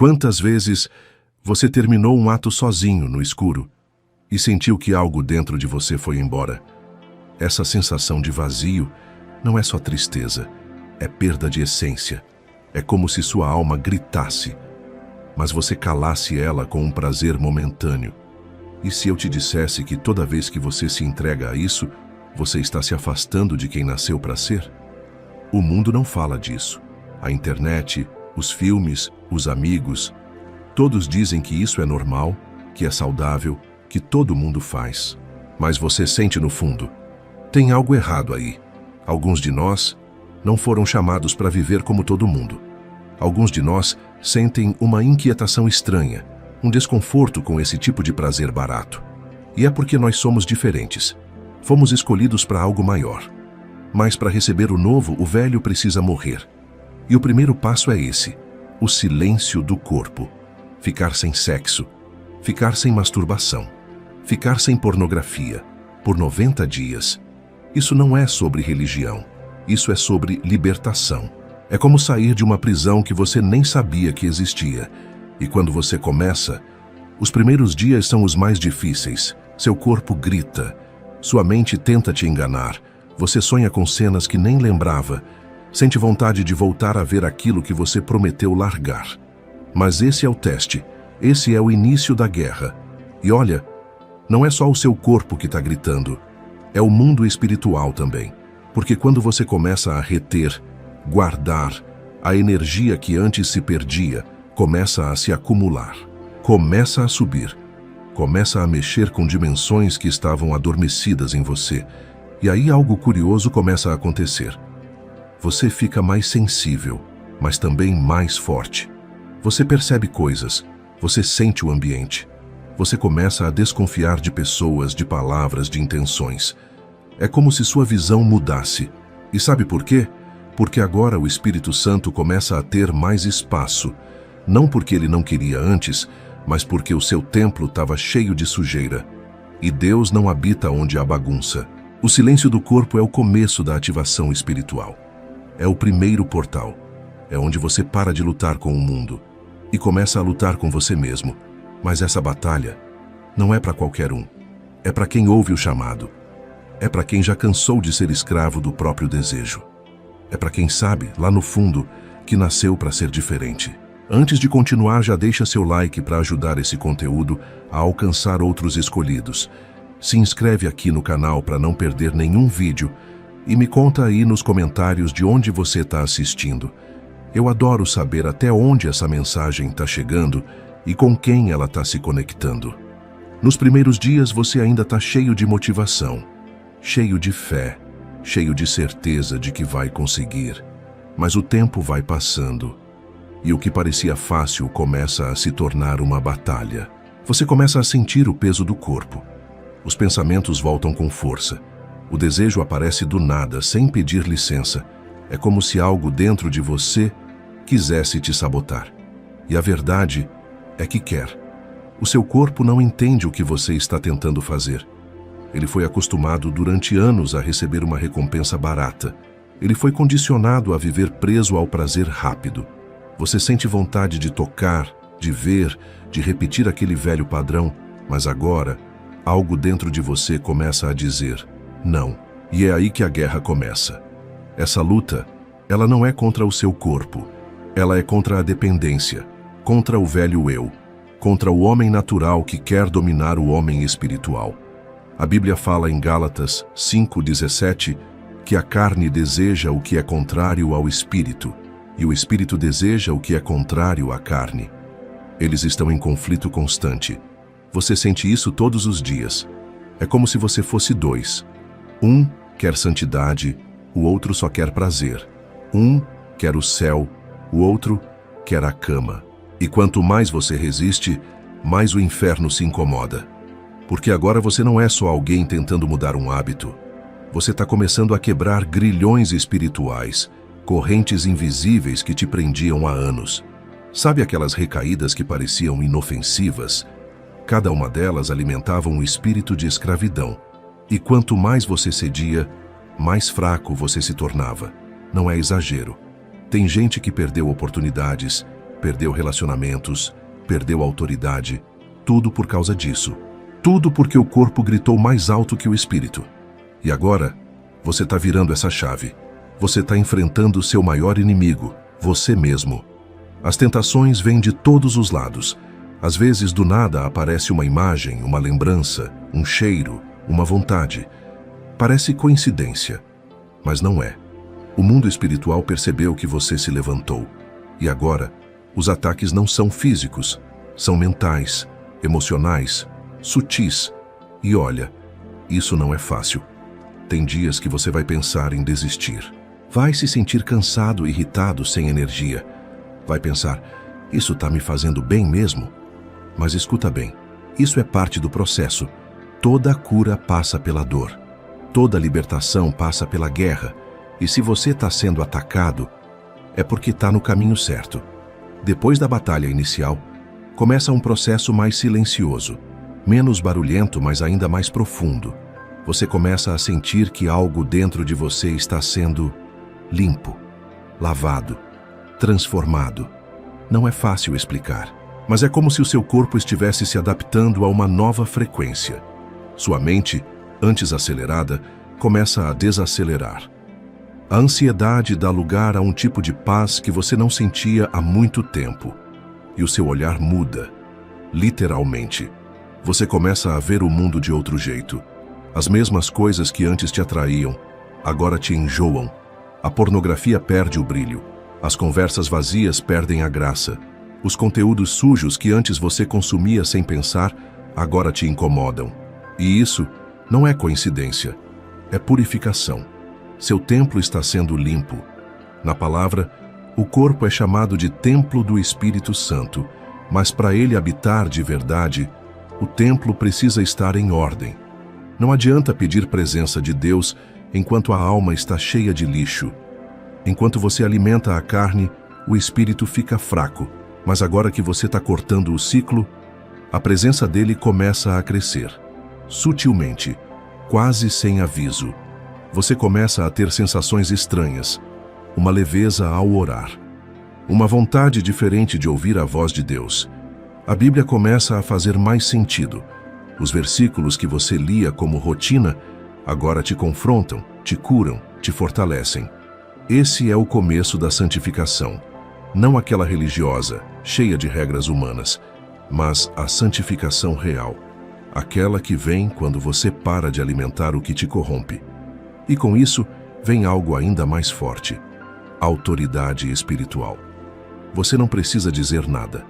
Quantas vezes você terminou um ato sozinho no escuro e sentiu que algo dentro de você foi embora? Essa sensação de vazio não é só tristeza, é perda de essência. É como se sua alma gritasse, mas você calasse ela com um prazer momentâneo. E se eu te dissesse que toda vez que você se entrega a isso, você está se afastando de quem nasceu para ser? O mundo não fala disso. A internet, os filmes, os amigos, todos dizem que isso é normal, que é saudável, que todo mundo faz. Mas você sente no fundo, tem algo errado aí. Alguns de nós não foram chamados para viver como todo mundo. Alguns de nós sentem uma inquietação estranha, um desconforto com esse tipo de prazer barato. E é porque nós somos diferentes. Fomos escolhidos para algo maior. Mas para receber o novo, o velho precisa morrer. E o primeiro passo é esse, o silêncio do corpo. Ficar sem sexo, ficar sem masturbação, ficar sem pornografia, por 90 dias. Isso não é sobre religião, isso é sobre libertação. É como sair de uma prisão que você nem sabia que existia. E quando você começa, os primeiros dias são os mais difíceis. Seu corpo grita, sua mente tenta te enganar. Você sonha com cenas que nem lembrava. Sente vontade de voltar a ver aquilo que você prometeu largar. Mas esse é o teste. Esse é o início da guerra. E olha, não é só o seu corpo que está gritando. É o mundo espiritual também. Porque quando você começa a reter, guardar, a energia que antes se perdia começa a se acumular. Começa a subir. Começa a mexer com dimensões que estavam adormecidas em você. E aí algo curioso começa a acontecer. Você fica mais sensível, mas também mais forte. Você percebe coisas, você sente o ambiente. Você começa a desconfiar de pessoas, de palavras, de intenções. É como se sua visão mudasse. E sabe por quê? Porque agora o Espírito Santo começa a ter mais espaço. Não porque ele não queria antes, mas porque o seu templo estava cheio de sujeira. E Deus não habita onde há bagunça. O silêncio do corpo é o começo da ativação espiritual. É o primeiro portal. É onde você para de lutar com o mundo e começa a lutar com você mesmo. Mas essa batalha não é para qualquer um. É para quem ouve o chamado. É para quem já cansou de ser escravo do próprio desejo. É para quem sabe, lá no fundo, que nasceu para ser diferente. Antes de continuar, já deixa seu like para ajudar esse conteúdo a alcançar outros escolhidos. Se inscreve aqui no canal para não perder nenhum vídeo e me conta aí nos comentários de onde você está assistindo. Eu adoro saber até onde essa mensagem está chegando e com quem ela está se conectando. Nos primeiros dias você ainda está cheio de motivação, cheio de fé, cheio de certeza de que vai conseguir. Mas o tempo vai passando e o que parecia fácil começa a se tornar uma batalha. Você começa a sentir o peso do corpo. Os pensamentos voltam com força. O desejo aparece do nada, sem pedir licença. É como se algo dentro de você quisesse te sabotar. E a verdade é que quer. O seu corpo não entende o que você está tentando fazer. Ele foi acostumado durante anos a receber uma recompensa barata. Ele foi condicionado a viver preso ao prazer rápido. Você sente vontade de tocar, de ver, de repetir aquele velho padrão, mas agora, algo dentro de você começa a dizer não. E é aí que a guerra começa. Essa luta, ela não é contra o seu corpo. Ela é contra a dependência, contra o velho eu, contra o homem natural que quer dominar o homem espiritual. A Bíblia fala em Gálatas 5:17 que a carne deseja o que é contrário ao espírito e o espírito deseja o que é contrário à carne. Eles estão em conflito constante. Você sente isso todos os dias. É como se você fosse dois. Um quer santidade, o outro só quer prazer. Um quer o céu, o outro quer a cama. E quanto mais você resiste, mais o inferno se incomoda. Porque agora você não é só alguém tentando mudar um hábito. Você está começando a quebrar grilhões espirituais, correntes invisíveis que te prendiam há anos. Sabe aquelas recaídas que pareciam inofensivas? Cada uma delas alimentava um espírito de escravidão. E quanto mais você cedia, mais fraco você se tornava. Não é exagero. Tem gente que perdeu oportunidades, perdeu relacionamentos, perdeu autoridade. Tudo por causa disso. Tudo porque o corpo gritou mais alto que o espírito. E agora, você está virando essa chave. Você está enfrentando o seu maior inimigo, você mesmo. As tentações vêm de todos os lados. Às vezes, do nada, aparece uma imagem, uma lembrança, um cheiro, uma vontade. Parece coincidência, mas não é. O mundo espiritual percebeu que você se levantou. E agora, os ataques não são físicos, são mentais, emocionais, sutis. E olha, isso não é fácil. Tem dias que você vai pensar em desistir. Vai se sentir cansado, irritado, sem energia. Vai pensar, isso está me fazendo bem mesmo? Mas escuta bem, isso é parte do processo. Toda cura passa pela dor. Toda libertação passa pela guerra. E se você está sendo atacado, é porque está no caminho certo. Depois da batalha inicial, começa um processo mais silencioso, menos barulhento, mas ainda mais profundo. Você começa a sentir que algo dentro de você está sendo limpo, lavado, transformado. Não é fácil explicar, mas é como se o seu corpo estivesse se adaptando a uma nova frequência. Sua mente, antes acelerada, começa a desacelerar. A ansiedade dá lugar a um tipo de paz que você não sentia há muito tempo. E o seu olhar muda, literalmente. Você começa a ver o mundo de outro jeito. As mesmas coisas que antes te atraíam, agora te enjoam. A pornografia perde o brilho. As conversas vazias perdem a graça. Os conteúdos sujos que antes você consumia sem pensar, agora te incomodam. E isso não é coincidência. É purificação. Seu templo está sendo limpo. Na palavra, o corpo é chamado de templo do Espírito Santo, mas para ele habitar de verdade, o templo precisa estar em ordem. Não adianta pedir presença de Deus enquanto a alma está cheia de lixo. Enquanto você alimenta a carne, o espírito fica fraco, mas agora que você está cortando o ciclo, a presença dele começa a crescer. Sutilmente, quase sem aviso, você começa a ter sensações estranhas, uma leveza ao orar, uma vontade diferente de ouvir a voz de Deus. A Bíblia começa a fazer mais sentido. Os versículos que você lia como rotina agora te confrontam, te curam, te fortalecem. Esse é o começo da santificação. Não aquela religiosa, cheia de regras humanas, mas a santificação real. Aquela que vem quando você para de alimentar o que te corrompe. E com isso, vem algo ainda mais forte: autoridade espiritual. Você não precisa dizer nada.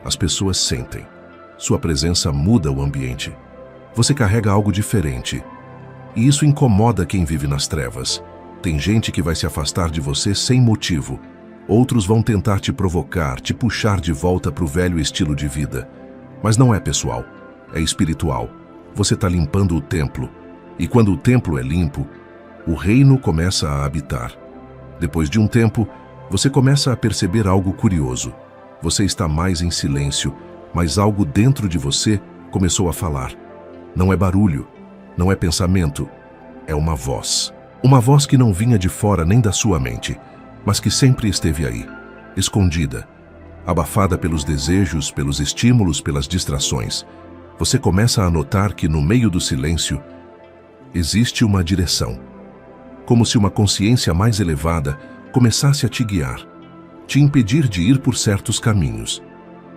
As pessoas sentem. Sua presença muda o ambiente. Você carrega algo diferente. E isso incomoda quem vive nas trevas. Tem gente que vai se afastar de você sem motivo. Outros vão tentar te provocar, te puxar de volta para o velho estilo de vida. Mas não é pessoal, é espiritual. Você está limpando o templo. E quando o templo é limpo, o reino começa a habitar. Depois de um tempo, você começa a perceber algo curioso. Você está mais em silêncio, mas algo dentro de você começou a falar. Não é barulho, não é pensamento, é uma voz. Uma voz que não vinha de fora nem da sua mente, mas que sempre esteve aí, escondida, abafada pelos desejos, pelos estímulos, pelas distrações. Você começa a notar que no meio do silêncio existe uma direção. Como se uma consciência mais elevada começasse a te guiar, te impedir de ir por certos caminhos,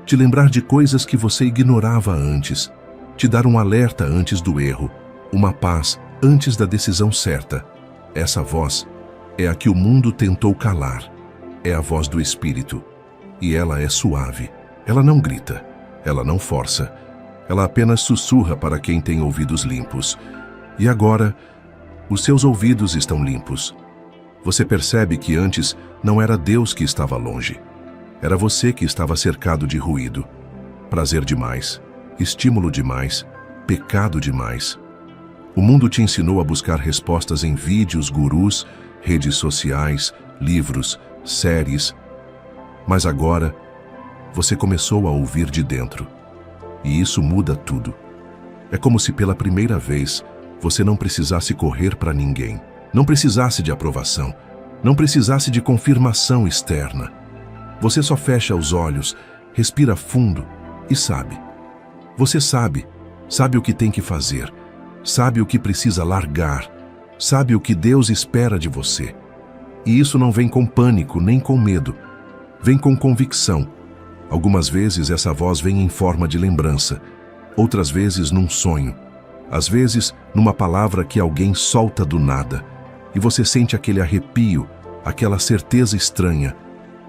te lembrar de coisas que você ignorava antes, te dar um alerta antes do erro, uma paz antes da decisão certa. Essa voz é a que o mundo tentou calar. É a voz do Espírito. E ela é suave. Ela não grita. Ela não força. Ela apenas sussurra para quem tem ouvidos limpos. E agora, os seus ouvidos estão limpos. Você percebe que antes não era Deus que estava longe. Era você que estava cercado de ruído. Prazer demais, estímulo demais, pecado demais. O mundo te ensinou a buscar respostas em vídeos, gurus, redes sociais, livros, séries. Mas agora, você começou a ouvir de dentro. E isso muda tudo. É como se pela primeira vez você não precisasse correr para ninguém, não precisasse de aprovação, não precisasse de confirmação externa. Você só fecha os olhos, respira fundo e sabe. Você sabe o que tem que fazer, sabe o que precisa largar, sabe o que Deus espera de você. E isso não vem com pânico nem com medo, vem com convicção. Algumas vezes essa voz vem em forma de lembrança, outras vezes num sonho, às vezes numa palavra que alguém solta do nada, e você sente aquele arrepio, aquela certeza estranha.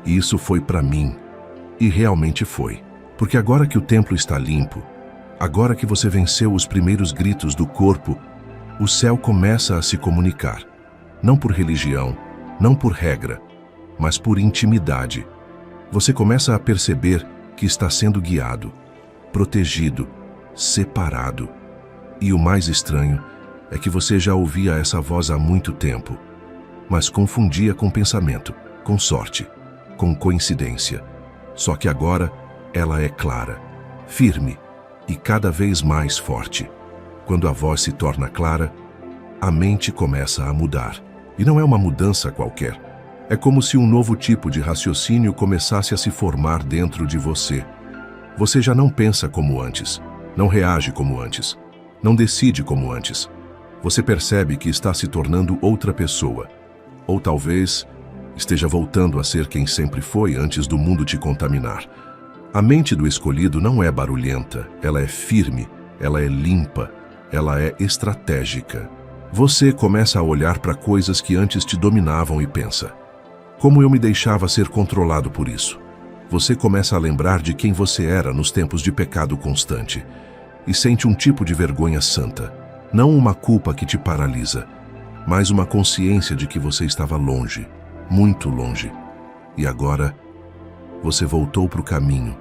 E isso foi para mim, e realmente foi. Porque agora que o templo está limpo, agora que você venceu os primeiros gritos do corpo, o céu começa a se comunicar. Não por religião, não por regra, mas por intimidade. Você começa a perceber que está sendo guiado, protegido, separado. E o mais estranho é que você já ouvia essa voz há muito tempo, mas confundia com pensamento, com sorte, com coincidência. Só que agora ela é clara, firme e cada vez mais forte. Quando a voz se torna clara, a mente começa a mudar. E não é uma mudança qualquer. É como se um novo tipo de raciocínio começasse a se formar dentro de você. Você já não pensa como antes, não reage como antes, não decide como antes. Você percebe que está se tornando outra pessoa. Ou talvez esteja voltando a ser quem sempre foi antes do mundo te contaminar. A mente do escolhido não é barulhenta, ela é firme, ela é limpa, ela é estratégica. Você começa a olhar para coisas que antes te dominavam e pensa: como eu me deixava ser controlado por isso? Você começa a lembrar de quem você era nos tempos de pecado constante e sente um tipo de vergonha santa. Não uma culpa que te paralisa, mas uma consciência de que você estava longe, muito longe. E agora, você voltou para o caminho.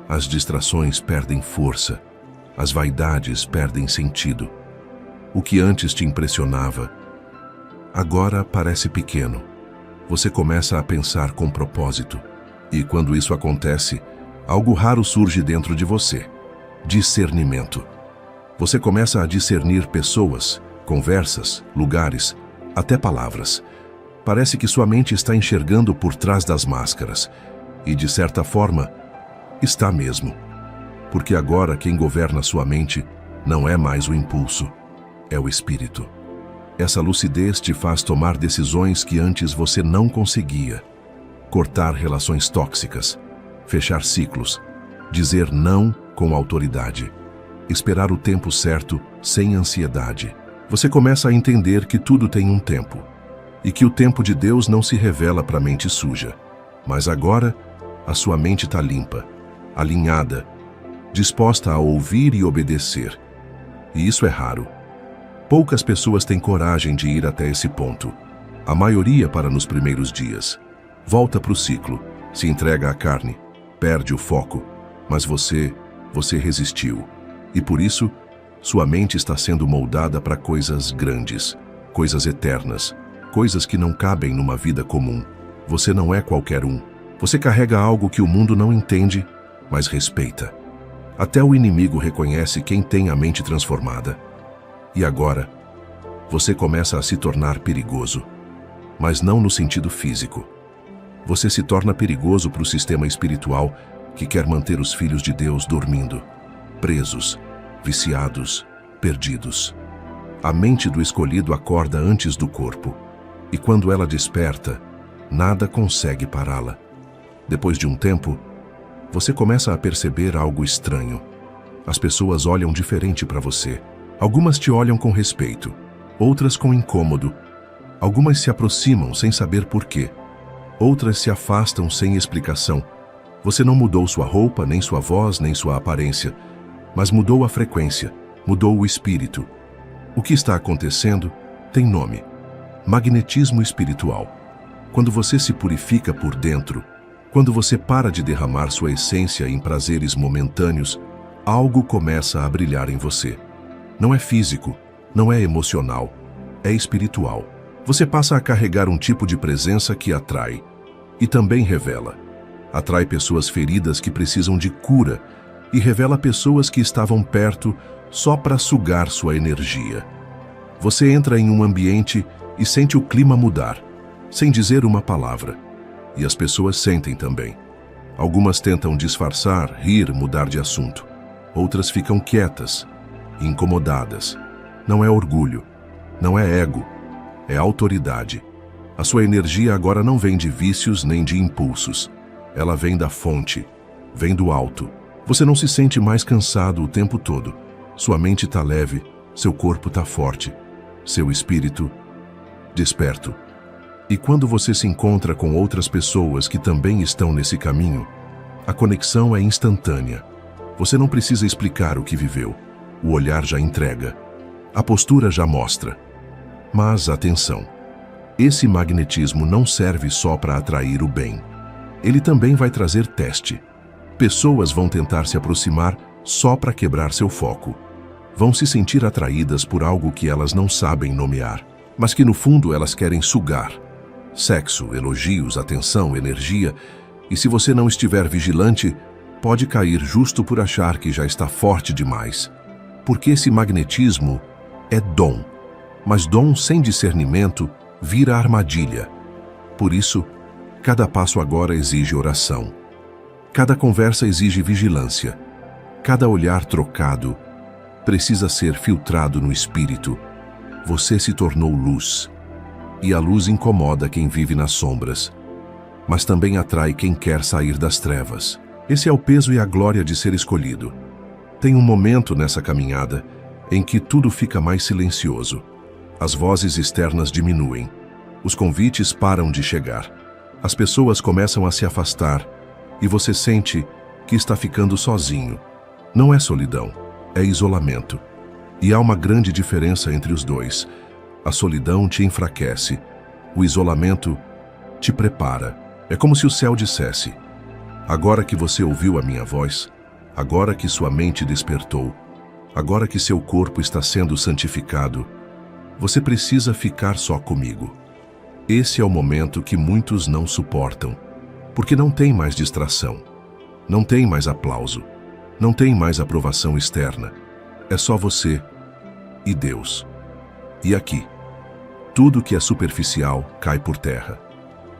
As distrações perdem força, as vaidades perdem sentido. O que antes te impressionava, agora parece pequeno. Você começa a pensar com propósito. E quando isso acontece, algo raro surge dentro de você: discernimento. Você começa a discernir pessoas, conversas, lugares, até palavras. Parece que sua mente está enxergando por trás das máscaras. E, de certa forma, está mesmo. Porque agora quem governa sua mente não é mais o impulso, é o espírito. Essa lucidez te faz tomar decisões que antes você não conseguia. Cortar relações tóxicas, fechar ciclos, dizer não com autoridade, esperar o tempo certo sem ansiedade. Você começa a entender que tudo tem um tempo, e que o tempo de Deus não se revela para a mente suja. Mas agora, a sua mente está limpa, alinhada, disposta a ouvir e obedecer. E isso é raro. Poucas pessoas têm coragem de ir até esse ponto. A maioria para nos primeiros dias. Volta para o ciclo, se entrega à carne, perde o foco. Mas você resistiu. E por isso, sua mente está sendo moldada para coisas grandes, coisas eternas, coisas que não cabem numa vida comum. Você não é qualquer um. Você carrega algo que o mundo não entende, mas respeita. Até o inimigo reconhece quem tem a mente transformada. E agora, você começa a se tornar perigoso, mas não no sentido físico. Você se torna perigoso para o sistema espiritual que quer manter os filhos de Deus dormindo, presos, viciados, perdidos. A mente do escolhido acorda antes do corpo, e quando ela desperta, nada consegue pará-la. Depois de um tempo, você começa a perceber algo estranho. As pessoas olham diferente para você. Algumas te olham com respeito, outras com incômodo. Algumas se aproximam sem saber por quê. Outras se afastam sem explicação. Você não mudou sua roupa, nem sua voz, nem sua aparência, mas mudou a frequência, mudou o espírito. O que está acontecendo tem nome: magnetismo espiritual. Quando você se purifica por dentro, quando você para de derramar sua essência em prazeres momentâneos, algo começa a brilhar em você. Não é físico, não é emocional, é espiritual. Você passa a carregar um tipo de presença que atrai e também revela. Atrai pessoas feridas que precisam de cura e revela pessoas que estavam perto só para sugar sua energia. Você entra em um ambiente e sente o clima mudar, sem dizer uma palavra. E as pessoas sentem também. Algumas tentam disfarçar, rir, mudar de assunto. Outras ficam quietas, incomodadas. Não é orgulho, não é ego, é autoridade. A sua energia agora não vem de vícios nem de impulsos. Ela vem da fonte, vem do alto. Você não se sente mais cansado o tempo todo. Sua mente está leve, seu corpo está forte, seu espírito desperto. E quando você se encontra com outras pessoas que também estão nesse caminho, a conexão é instantânea. Você não precisa explicar o que viveu. O olhar já entrega. A postura já mostra. Mas atenção, esse magnetismo não serve só para atrair o bem. Ele também vai trazer teste. Pessoas vão tentar se aproximar só para quebrar seu foco. Vão se sentir atraídas por algo que elas não sabem nomear, mas que no fundo elas querem sugar. Sexo, elogios, atenção, energia. E se você não estiver vigilante, pode cair justo por achar que já está forte demais. Porque esse magnetismo é dom, mas dom sem discernimento vira armadilha. Por isso, cada passo agora exige oração. Cada conversa exige vigilância. Cada olhar trocado precisa ser filtrado no espírito. Você se tornou luz. E a luz incomoda quem vive nas sombras, mas também atrai quem quer sair das trevas. Esse é o peso e a glória de ser escolhido. Tem um momento nessa caminhada em que tudo fica mais silencioso. As vozes externas diminuem. Os convites param de chegar. As pessoas começam a se afastar e você sente que está ficando sozinho. Não é solidão, é isolamento. E há uma grande diferença entre os dois. A solidão te enfraquece, o isolamento te prepara. É como se o céu dissesse: agora que você ouviu a minha voz, agora que sua mente despertou, agora que seu corpo está sendo santificado, você precisa ficar só comigo. Esse é o momento que muitos não suportam, porque não tem mais distração, não tem mais aplauso, não tem mais aprovação externa. É só você e Deus. E aqui, tudo que é superficial cai por terra.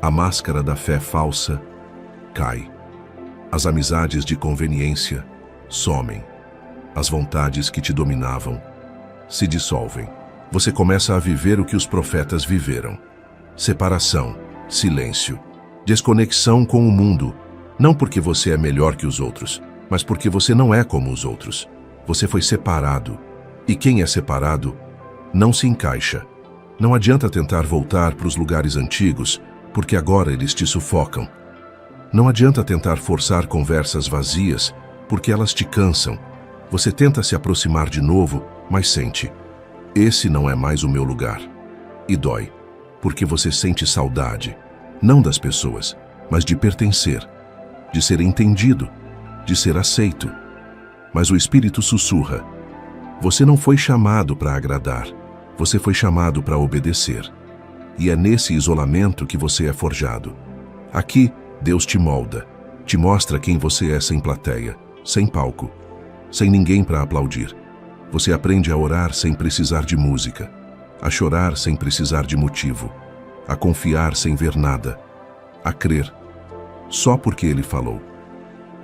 A máscara da fé falsa cai. As amizades de conveniência somem. As vontades que te dominavam se dissolvem. Você começa a viver o que os profetas viveram. Separação, silêncio, desconexão com o mundo. Não porque você é melhor que os outros, mas porque você não é como os outros. Você foi separado. E quem é separado não se encaixa. Não adianta tentar voltar para os lugares antigos, porque agora eles te sufocam. Não adianta tentar forçar conversas vazias, porque elas te cansam. Você tenta se aproximar de novo, mas sente: esse não é mais o meu lugar. E dói, porque você sente saudade, não das pessoas, mas de pertencer, de ser entendido, de ser aceito. Mas o Espírito sussurra: você não foi chamado para agradar. Você foi chamado para obedecer. E é nesse isolamento que você é forjado. Aqui, Deus te molda, te mostra quem você é sem plateia, sem palco, sem ninguém para aplaudir. Você aprende a orar sem precisar de música, a chorar sem precisar de motivo, a confiar sem ver nada, a crer só porque Ele falou.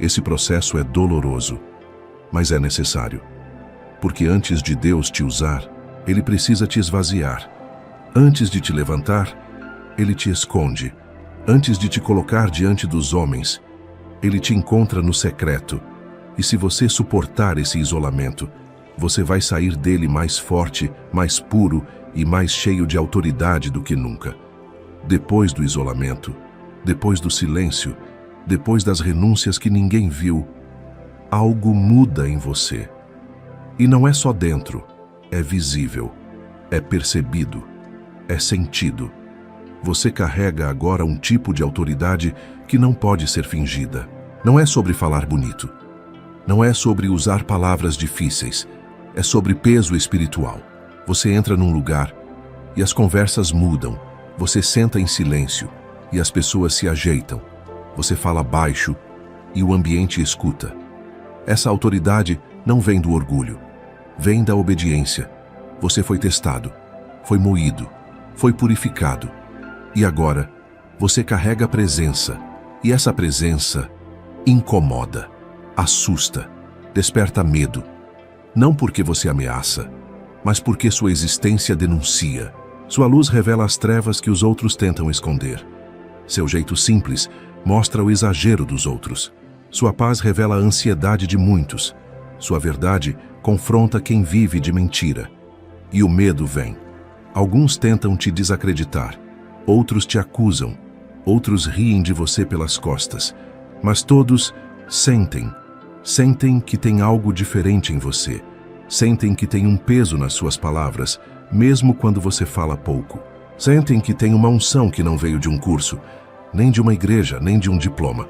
Esse processo é doloroso, mas é necessário. Porque antes de Deus te usar, Ele precisa te esvaziar. Antes de te levantar, Ele te esconde. Antes de te colocar diante dos homens, Ele te encontra no secreto. E se você suportar esse isolamento, você vai sair dele mais forte, mais puro e mais cheio de autoridade do que nunca. Depois do isolamento, depois do silêncio, depois das renúncias que ninguém viu, algo muda em você. E não é só dentro, é visível, é percebido, é sentido. Você carrega agora um tipo de autoridade que não pode ser fingida. Não é sobre falar bonito. Não é sobre usar palavras difíceis. É sobre peso espiritual. Você entra num lugar e as conversas mudam. Você senta em silêncio e as pessoas se ajeitam. Você fala baixo e o ambiente escuta. Essa autoridade não vem do orgulho. Vem da obediência. Você foi testado, foi moído, foi purificado. E agora, você carrega a presença. E essa presença incomoda, assusta, desperta medo. Não porque você ameaça, mas porque sua existência denuncia. Sua luz revela as trevas que os outros tentam esconder. Seu jeito simples mostra o exagero dos outros. Sua paz revela a ansiedade de muitos. Sua verdade confronta quem vive de mentira. E o medo vem. Alguns tentam te desacreditar, outros te acusam, outros riem de você pelas costas, mas todos sentem que tem algo diferente em você, sentem que tem um peso nas suas palavras, mesmo quando você fala pouco. Sentem que tem uma unção que não veio de um curso, nem de uma igreja, nem de um diploma.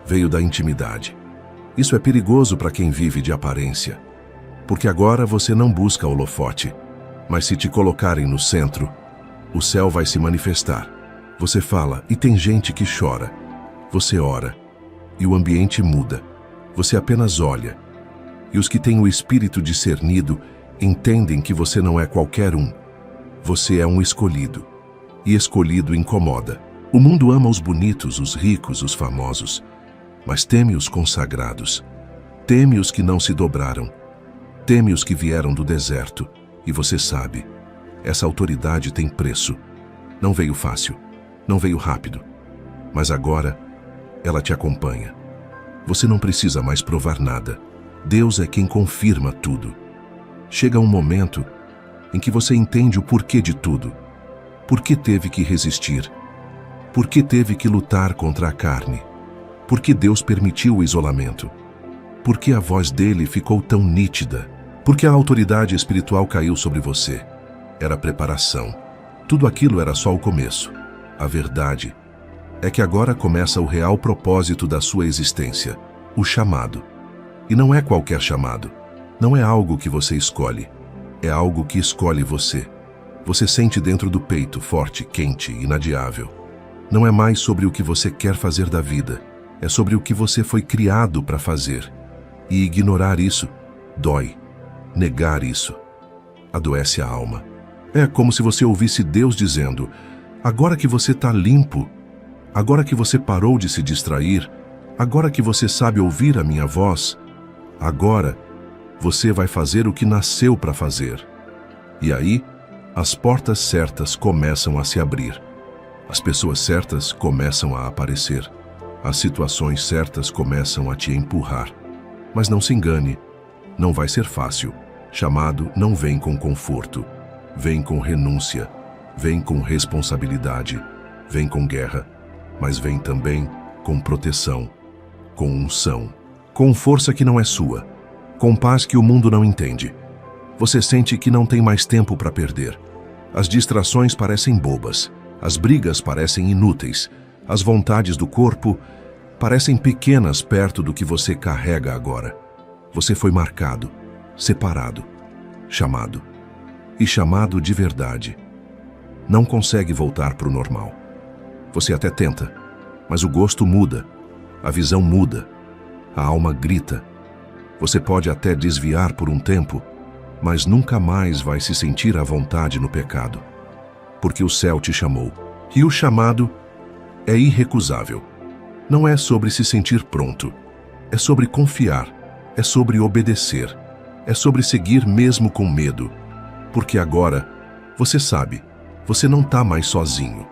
Veio da intimidade. Isso é perigoso para quem vive de aparência, porque agora você não busca holofote, mas se te colocarem no centro, o céu vai se manifestar. Você fala e tem gente que chora. Você ora e o ambiente muda. Você apenas olha. E os que têm o espírito discernido entendem que você não é qualquer um. Você é um escolhido. E escolhido incomoda. O mundo ama os bonitos, os ricos, os famosos, mas teme os consagrados. Teme os que não se dobraram. Teme os que vieram do deserto. E você sabe, essa autoridade tem preço. Não veio fácil, não veio rápido, mas agora ela te acompanha. Você não precisa mais provar nada. Deus é quem confirma tudo. Chega um momento em que você entende o porquê de tudo. Por que teve que resistir? Por que teve que lutar contra a carne? Por que Deus permitiu o isolamento? Por que a voz dele ficou tão nítida? Porque a autoridade espiritual caiu sobre você. Era preparação. Tudo aquilo era só o começo. A verdade é que agora começa o real propósito da sua existência, o chamado. E não é qualquer chamado. Não é algo que você escolhe. É algo que escolhe você. Você sente dentro do peito, forte, quente, inadiável. Não é mais sobre o que você quer fazer da vida. É sobre o que você foi criado para fazer. E ignorar isso dói. Negar isso adoece a alma. É como se você ouvisse Deus dizendo: agora que você está limpo, agora que você parou de se distrair, agora que você sabe ouvir a minha voz, agora você vai fazer o que nasceu para fazer. E aí, as portas certas começam a se abrir. As pessoas certas começam a aparecer. As situações certas começam a te empurrar. Mas não se engane. Não vai ser fácil. Chamado não vem com conforto. Vem com renúncia. Vem com responsabilidade. Vem com guerra. Mas vem também com proteção. Com unção. Com força que não é sua. Com paz que o mundo não entende. Você sente que não tem mais tempo para perder. As distrações parecem bobas. As brigas parecem inúteis. As vontades do corpo parecem pequenas perto do que você carrega agora. Você foi marcado, separado, chamado. E chamado de verdade. Não consegue voltar para o normal. Você até tenta, mas o gosto muda, a visão muda, a alma grita. Você pode até desviar por um tempo, mas nunca mais vai se sentir à vontade no pecado. Porque o céu te chamou. E o chamado é irrecusável. Não é sobre se sentir pronto. É sobre confiar. É sobre obedecer. É sobre seguir mesmo com medo. Porque agora, você sabe, você não está mais sozinho.